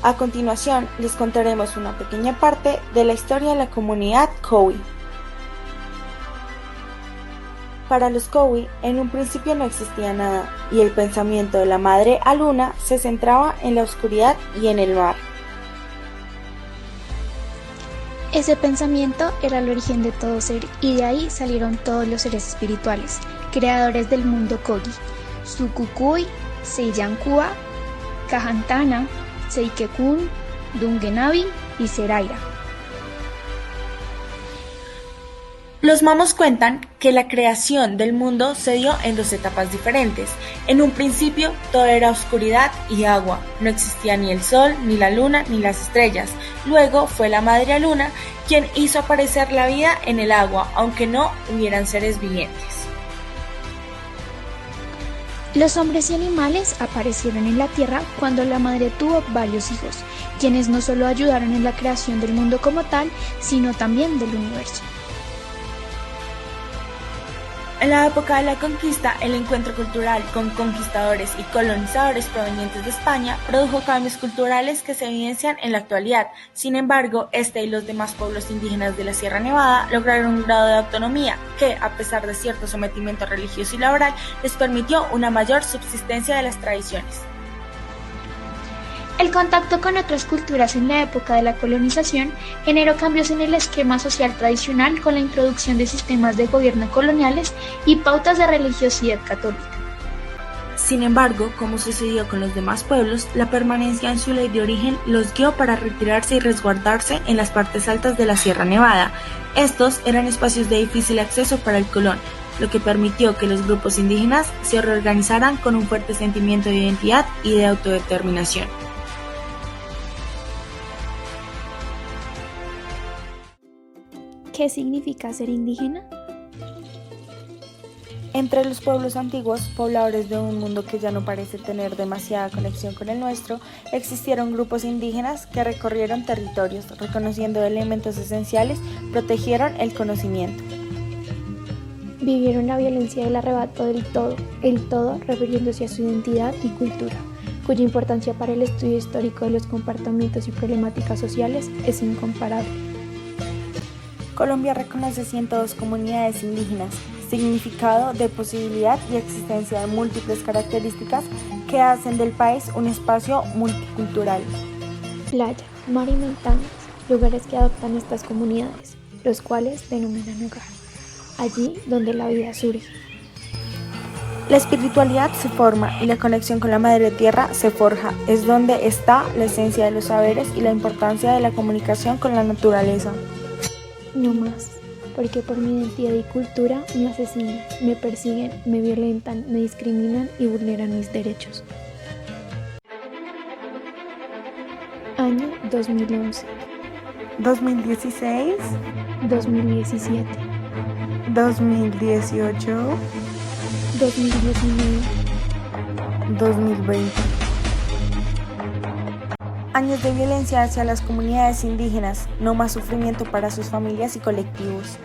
A continuación, les contaremos una pequeña parte de la historia de la comunidad Kowi. Para los Kowi, en un principio no existía nada, y el pensamiento de la Madre Aluna se centraba en la oscuridad y en el mar. Ese pensamiento era el origen de todo ser, y de ahí salieron todos los seres espirituales, creadores del mundo Kogi: Sukukui, Seiyankua, Kahantana, Seikekun, Dungenabi y Seraira. Los mamos cuentan que la creación del mundo se dio en dos etapas diferentes. En un principio todo era oscuridad y agua, no existía ni el sol, ni la luna, ni las estrellas. Luego fue la Madre Luna quien hizo aparecer la vida en el agua, aunque no hubieran seres vivientes. Los hombres y animales aparecieron en la tierra cuando la madre tuvo varios hijos, quienes no solo ayudaron en la creación del mundo como tal, sino también del universo. En la época de la conquista, el encuentro cultural con conquistadores y colonizadores provenientes de España produjo cambios culturales que se evidencian en la actualidad. Sin embargo, este y los demás pueblos indígenas de la Sierra Nevada lograron un grado de autonomía que, a pesar de cierto sometimiento religioso y laboral, les permitió una mayor subsistencia de las tradiciones. El contacto con otras culturas en la época de la colonización generó cambios en el esquema social tradicional con la introducción de sistemas de gobierno coloniales y pautas de religiosidad católica. Sin embargo, como sucedió con los demás pueblos, la permanencia en su ley de origen los guió para retirarse y resguardarse en las partes altas de la Sierra Nevada. Estos eran espacios de difícil acceso para el colón, lo que permitió que los grupos indígenas se reorganizaran con un fuerte sentimiento de identidad y de autodeterminación. ¿Qué significa ser indígena? Entre los pueblos antiguos, pobladores de un mundo que ya no parece tener demasiada conexión con el nuestro, existieron grupos indígenas que recorrieron territorios, reconociendo elementos esenciales, protegieron el conocimiento. Vivieron la violencia del arrebato del todo, el todo refiriéndose a su identidad y cultura, cuya importancia para el estudio histórico de los comportamientos y problemáticas sociales es incomparable. Colombia reconoce 102 comunidades indígenas, significado de posibilidad y existencia de múltiples características que hacen del país un espacio multicultural. Playa, mar y montañas, lugares que adoptan estas comunidades, los cuales denominan hogar, allí donde la vida surge. La espiritualidad se forma y la conexión con la Madre Tierra se forja, es donde está la esencia de los saberes y la importancia de la comunicación con la naturaleza. No más, porque por mi identidad y cultura me asesinan, me persiguen, me violentan, me discriminan y vulneran mis derechos. Año 2011, 2016, 2017, 2018, 2019, 2020. Años de violencia hacia las comunidades indígenas, no más sufrimiento para sus familias y colectivos.